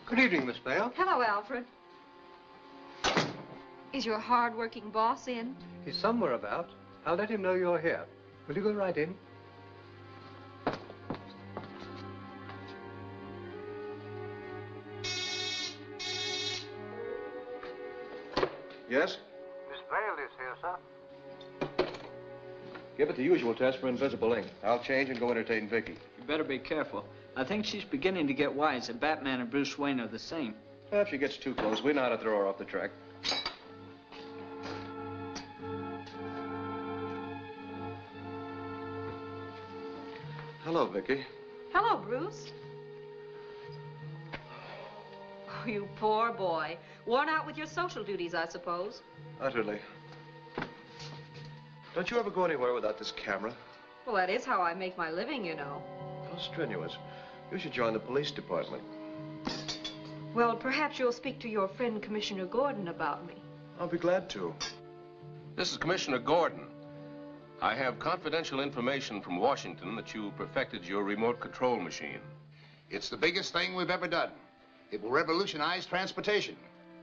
Good evening, Miss Bale. Hello, Alfred. Is your hard-working boss in? He's somewhere about. I'll let him know you're here. Will you go right in? Yes? Miss Bale is here, sir. Give it the usual test for invisible ink. I'll change and go entertain Vicky. You better be careful. I think she's beginning to get wise that Batman and Bruce Wayne are the same. Well, if she gets too close, we know how to throw her off the track. Hello, Vicky. Hello, Bruce. Oh, you poor boy. Worn out with your social duties, I suppose. Utterly. Don't you ever go anywhere without this camera? Well, that is how I make my living, you know. How strenuous. You should join the police department. Well, perhaps you'll speak to your friend Commissioner Gordon about me. I'll be glad to. This is Commissioner Gordon. I have confidential information from Washington that you perfected your remote control machine. It's the biggest thing we've ever done. It will revolutionize transportation.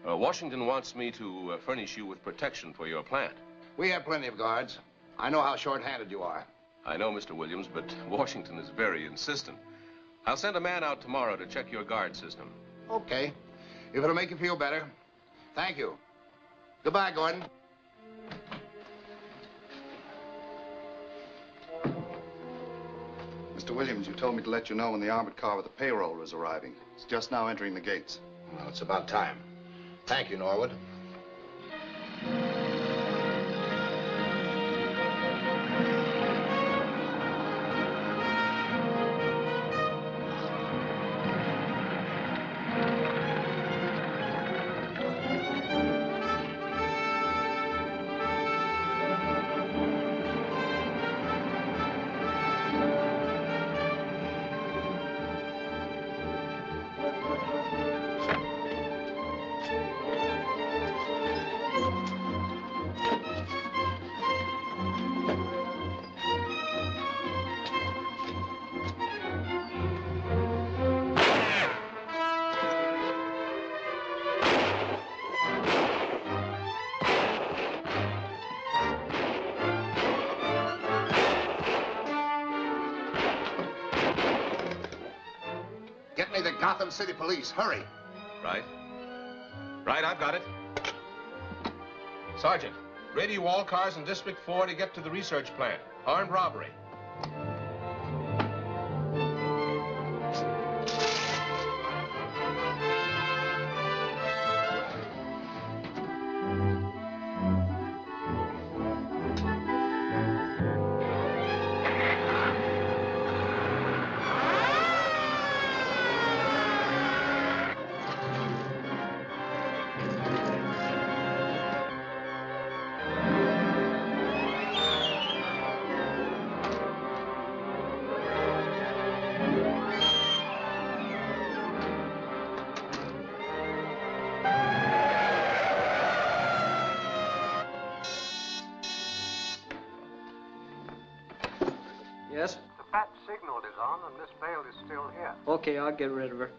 Washington wants me to furnish you with protection for your plant. We have plenty of guards. I know how short-handed you are. I know, Mr. Williams, but Washington is very insistent. I'll send a man out tomorrow to check your guard system. Okay. If it'll make you feel better. Thank you. Goodbye, Gordon. Mr. Williams, you told me to let you know when the armored car with the payroll is arriving. It's just now entering the gates. Well, it's about time. Thank you, Norwood. Get me the Gotham City Police. Hurry. Right. Right, I've got it. Sergeant, radio all cars in District 4 to get to the research plant. Armed robbery. Yes? The bat signal is on and Miss Bale is still here. Okay, I'll get rid of her.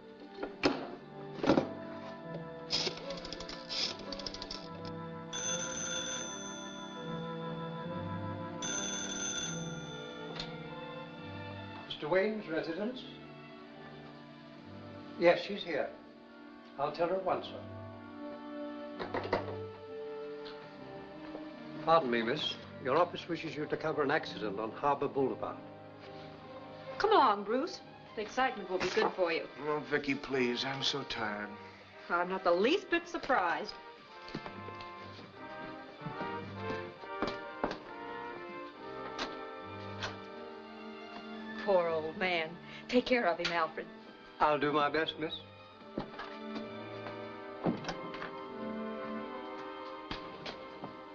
Mr. Wayne's residence? Yes, she's here. I'll tell her at once, sir. Pardon me, miss. Your office wishes you to cover an accident on Harbor Boulevard. Come along, Bruce. The excitement will be good for you. Oh, Vicky, please. I'm so tired. I'm not the least bit surprised. Poor old man. Take care of him, Alfred. I'll do my best, miss.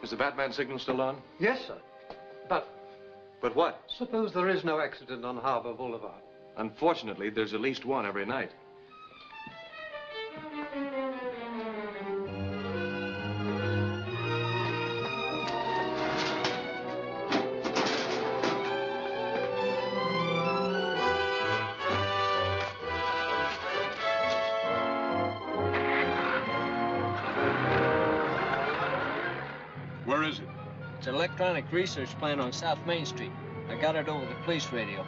Is the Batman signal still on? Yes, sir. But But what? suppose there is no accident on Harbor Boulevard. Unfortunately, there's at least one every night. It's an electronic research plant on South Main Street. I got it over the police radio.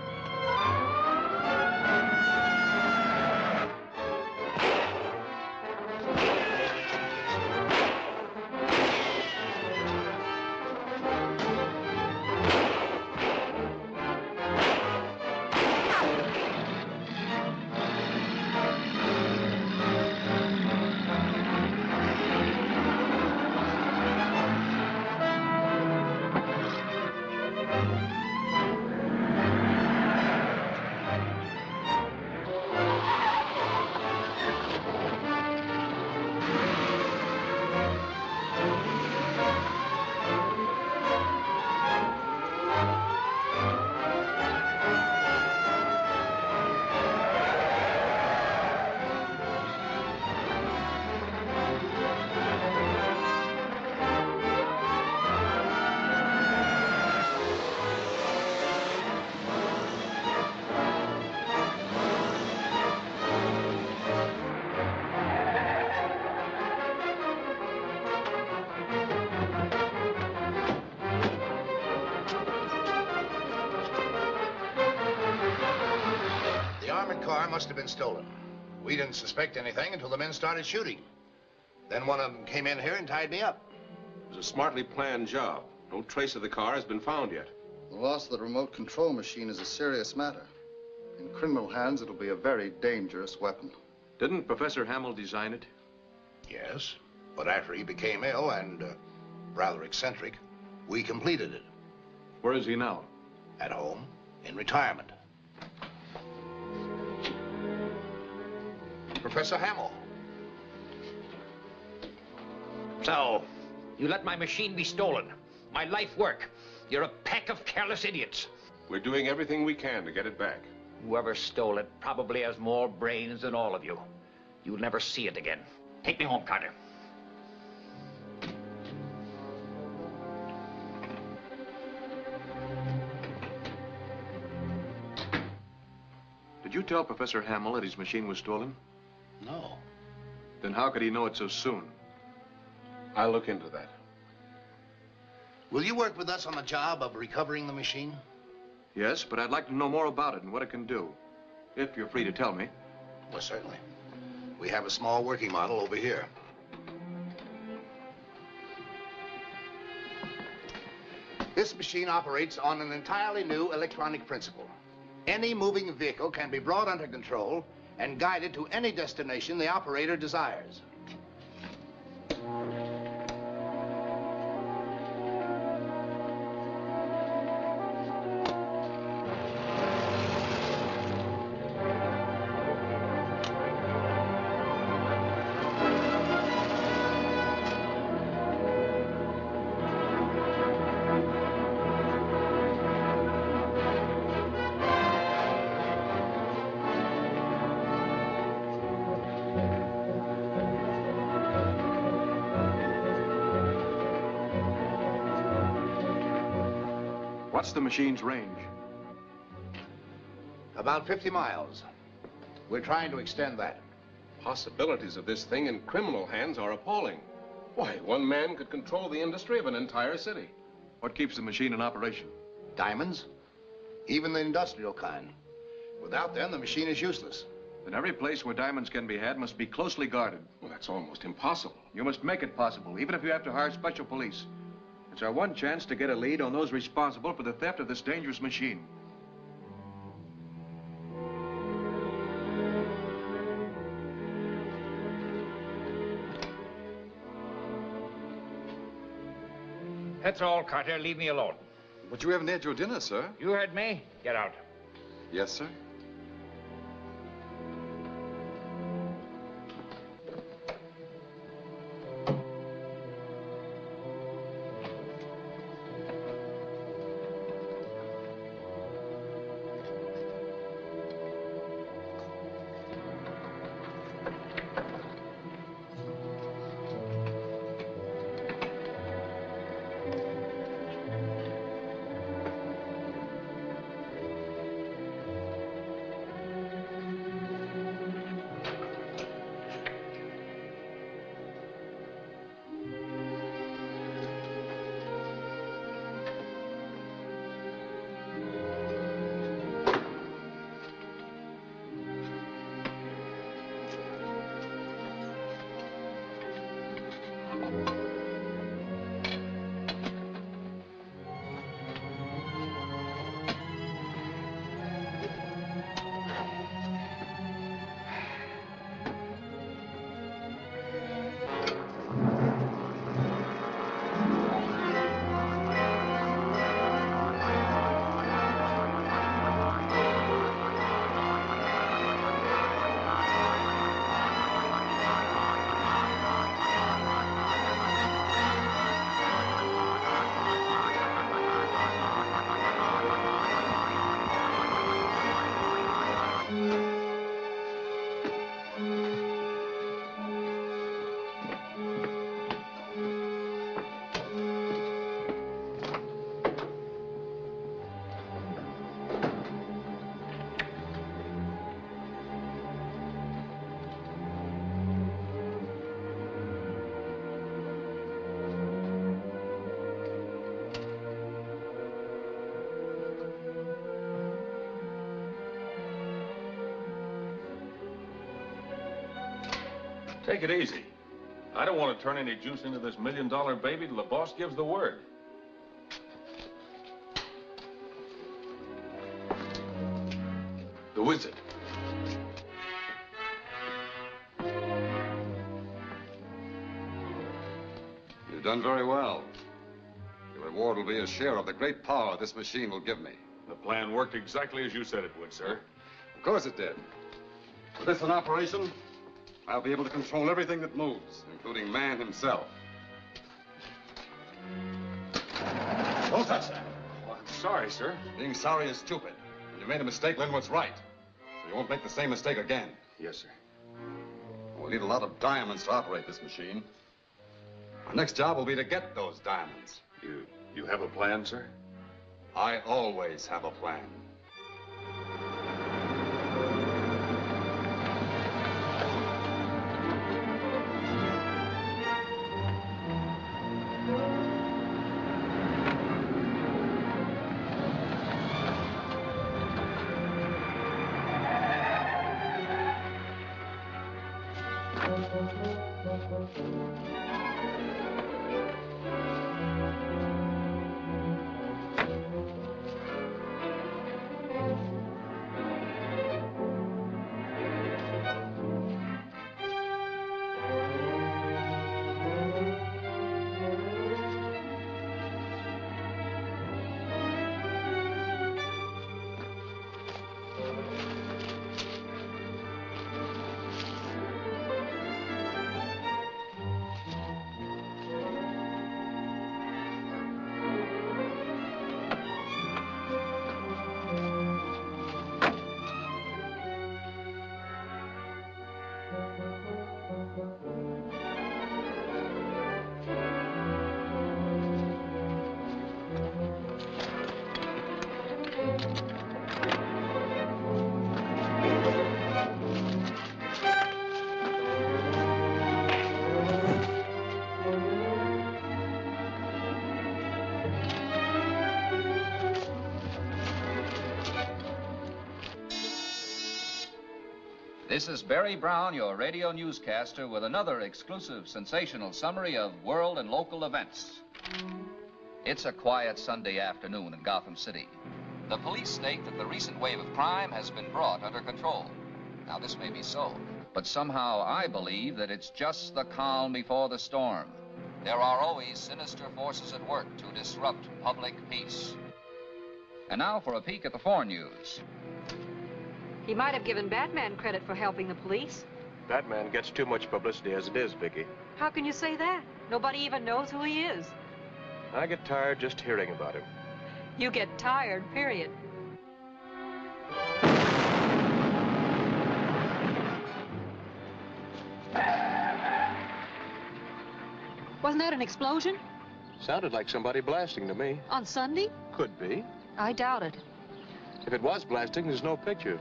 Must have been stolen. We didn't suspect anything until the men started shooting. Then one of them came in here and tied me up. It was a smartly planned job. No trace of the car has been found yet. The loss of the remote control machine is a serious matter. In criminal hands, it'll be a very dangerous weapon. Didn't Professor Hamill design it? Yes, but after he became ill and rather eccentric, we completed it. Where is he now? At home, in retirement. Professor Hamill. So, you let my machine be stolen. My life work. You're a pack of careless idiots. We're doing everything we can to get it back. Whoever stole it probably has more brains than all of you. You'll never see it again. Take me home, Carter. Did you tell Professor Hamill that his machine was stolen? No. Then how could he know it so soon? I'll look into that. Will you work with us on the job of recovering the machine? Yes, but I'd like to know more about it and what it can do. If you're free to tell me. Well, certainly. We have a small working model over here. This machine operates on an entirely new electronic principle. Any moving vehicle can be brought under control and guided to any destination the operator desires. What's the machine's range? About 50 miles. We're trying to extend that. Possibilities of this thing in criminal hands are appalling. Why, one man could control the industry of an entire city. What keeps the machine in operation? Diamonds, even the industrial kind. Without them, the machine is useless. Then every place where diamonds can be had must be closely guarded. Well, that's almost impossible. You must make it possible, even if you have to hire special police. It's our one chance to get a lead on those responsible for the theft of this dangerous machine. That's all, Carter. Leave me alone. But you haven't had your dinner, sir. You heard me? Get out. Yes, sir. Take it easy. I don't want to turn any juice into this $1 million baby till the boss gives the word. Who is it? You've done very well. Your reward will be a share of the great power this machine will give me. The plan worked exactly as you said it would, sir. Of course it did. With this in operation, I'll be able to control everything that moves, including man himself. Don't touch that. Oh, I'm sorry, sir. Being sorry is stupid. When you made a mistake, learn what's right. So you won't make the same mistake again. Yes, sir. We'll need a lot of diamonds to operate this machine. Our next job will be to get those diamonds. You have a plan, sir? I always have a plan. This is Barry Brown, your radio newscaster, with another exclusive sensational summary of world and local events. It's a quiet Sunday afternoon in Gotham City. The police state that the recent wave of crime has been brought under control. Now, this may be so, but somehow I believe that it's just the calm before the storm. There are always sinister forces at work to disrupt public peace. And now for a peek at the 4 News. He might have given Batman credit for helping the police. Batman gets too much publicity as it is, Vicky. How can you say that? Nobody even knows who he is. I get tired just hearing about him. You get tired, period. Wasn't that an explosion? Sounded like somebody blasting to me. On Sunday? Could be. I doubt it. If it was blasting, there's no picture.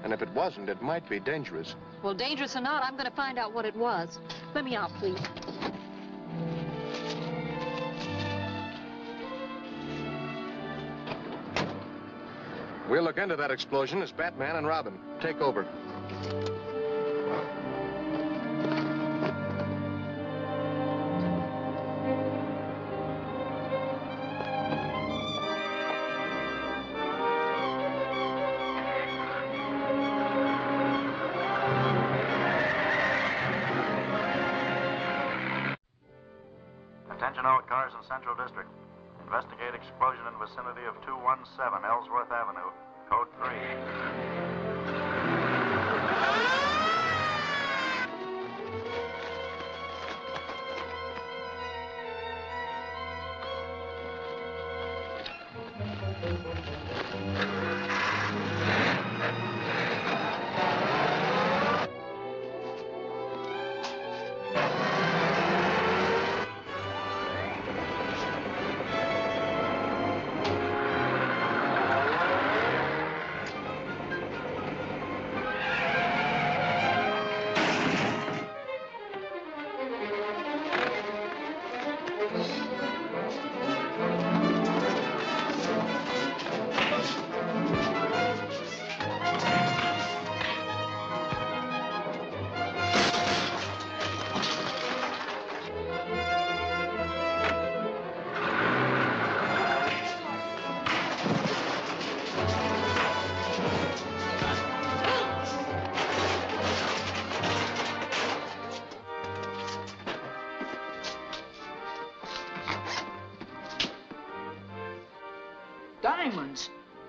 And if it wasn't, it might be dangerous. Well, dangerous or not, I'm going to find out what it was. Let me out, please. We'll look into that explosion as Batman and Robin take over. Attention all cars in Central District. Investigate explosion in vicinity of 217 Ellsworth Avenue. Code 3.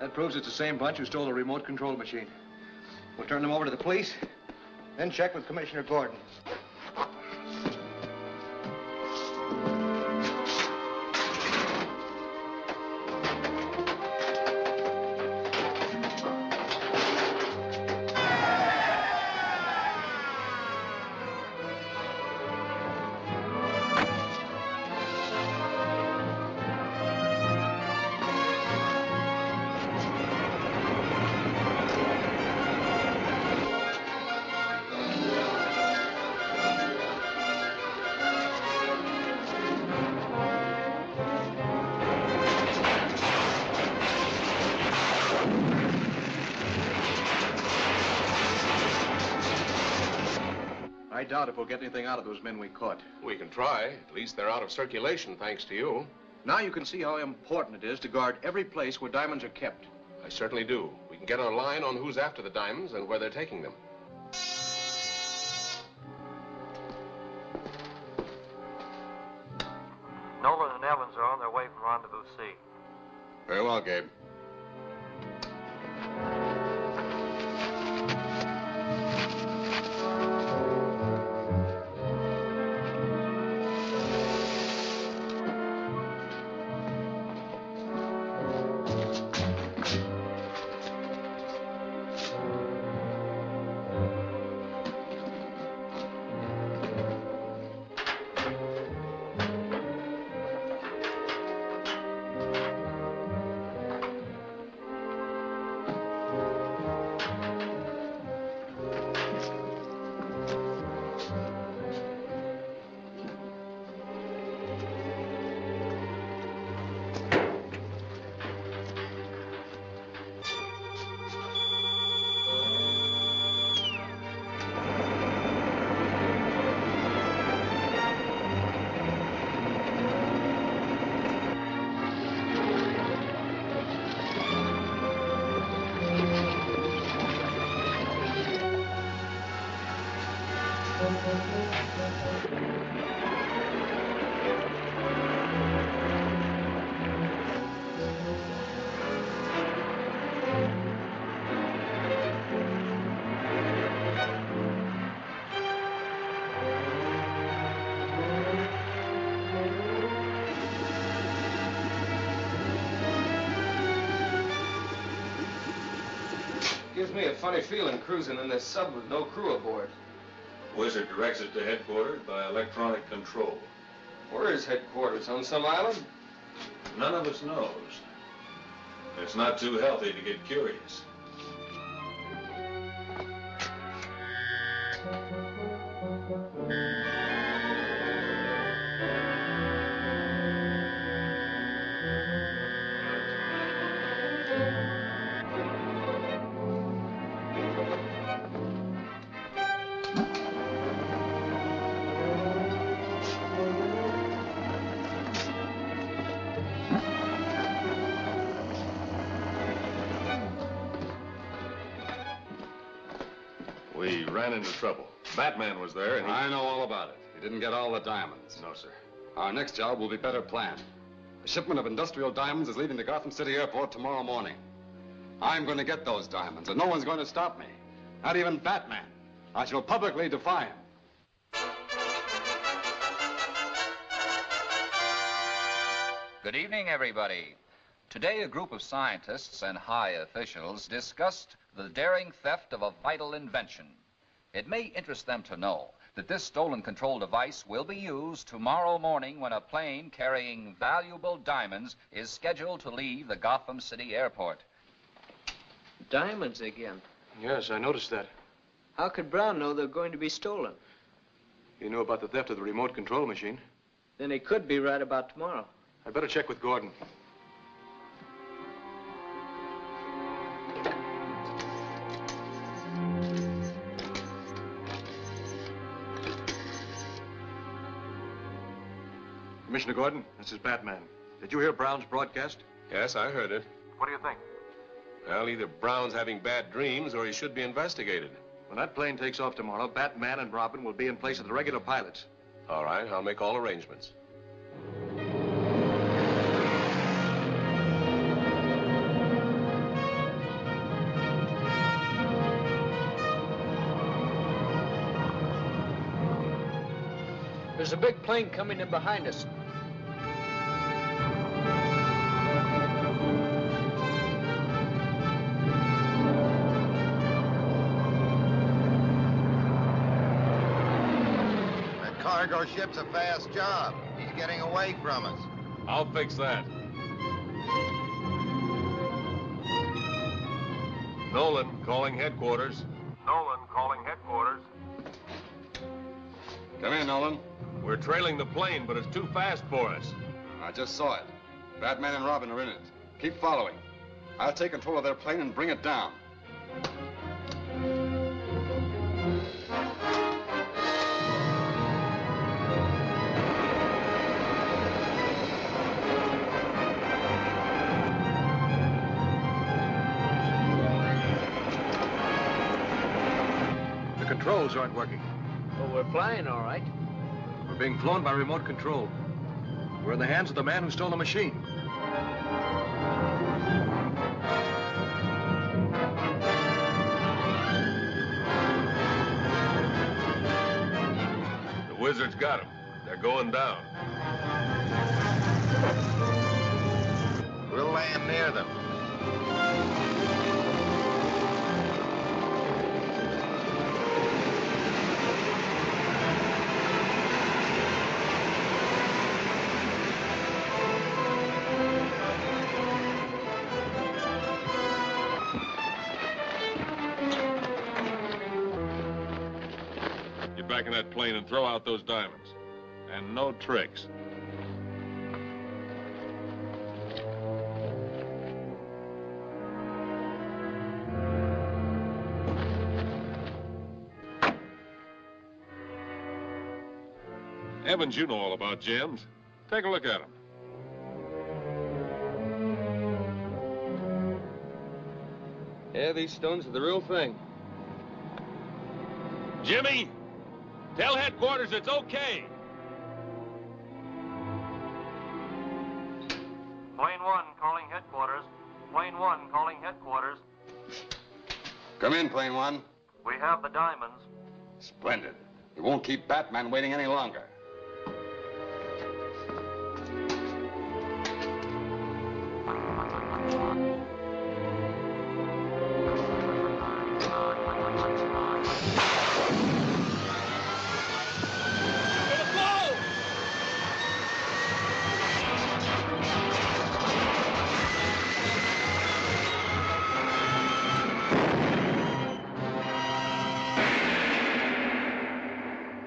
That proves it's the same bunch who stole the remote control machine. We'll turn them over to the police, then check with Commissioner Gordon. I doubt if we'll get anything out of those men we caught. We can try. At least they're out of circulation, thanks to you. Now you can see how important it is to guard every place where diamonds are kept. I certainly do. We can get our line on who's after the diamonds and where they're taking them. Nolan and Evans are on their way from Rendezvous C. Very well, Gabe. Gives me a funny feeling cruising in this sub with no crew aboard. Wizard directs it to headquarters by electronic control. Where is headquarters? On some island? None of us knows. It's not too healthy to get curious. We ran into trouble. Batman was there and I know all about it. He didn't get all the diamonds. No, sir. Our next job will be better planned. A shipment of industrial diamonds is leaving the Gotham City airport tomorrow morning. I'm going to get those diamonds, and no one's going to stop me. Not even Batman. I shall publicly defy him. Good evening, everybody. Today, a group of scientists and high officials discussed the daring theft of a vital invention. It may interest them to know that this stolen control device will be used tomorrow morning when a plane carrying valuable diamonds is scheduled to leave the Gotham City airport. Diamonds again? Yes, I noticed that. How could Brown know they're going to be stolen? He knew about the theft of the remote control machine. Then he could be right about tomorrow. I'd better check with Gordon. Commissioner Gordon, this is Batman. Did you hear Brown's broadcast? Yes, I heard it. What do you think? Well, either Brown's having bad dreams or he should be investigated. When that plane takes off tomorrow, Batman and Robin will be in place of the regular pilots. All right, I'll make all arrangements. There's a big plane coming in behind us. That cargo ship's a fast job. He's getting away from us. I'll fix that. Nolan calling headquarters. Nolan calling headquarters. Come in, Nolan. We're trailing the plane, but it's too fast for us. I just saw it. Batman and Robin are in it. Keep following. I'll take control of their plane and bring it down. The controls aren't working. Well, we're flying all right. We're being flown by remote control. We're in the hands of the man who stole the machine. The wizards got him. They're going down. We'll land near them. Get back in that plane and throw out those diamonds. And no tricks. Evans, you know all about gems. Take a look at them. Yeah, these stones are the real thing. Jimmy, tell headquarters it's okay. Plane 1 calling headquarters. Plane 1 calling headquarters. Come in, Plane One. We have the diamonds. Splendid. We won't keep Batman waiting any longer.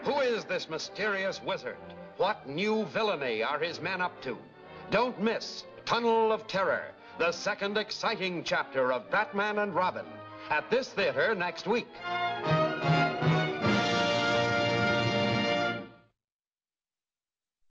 Who is this mysterious wizard? What new villainy are his men up to? Don't miss Tunnel of Terror, the second exciting chapter of Batman and Robin, at this theater next week.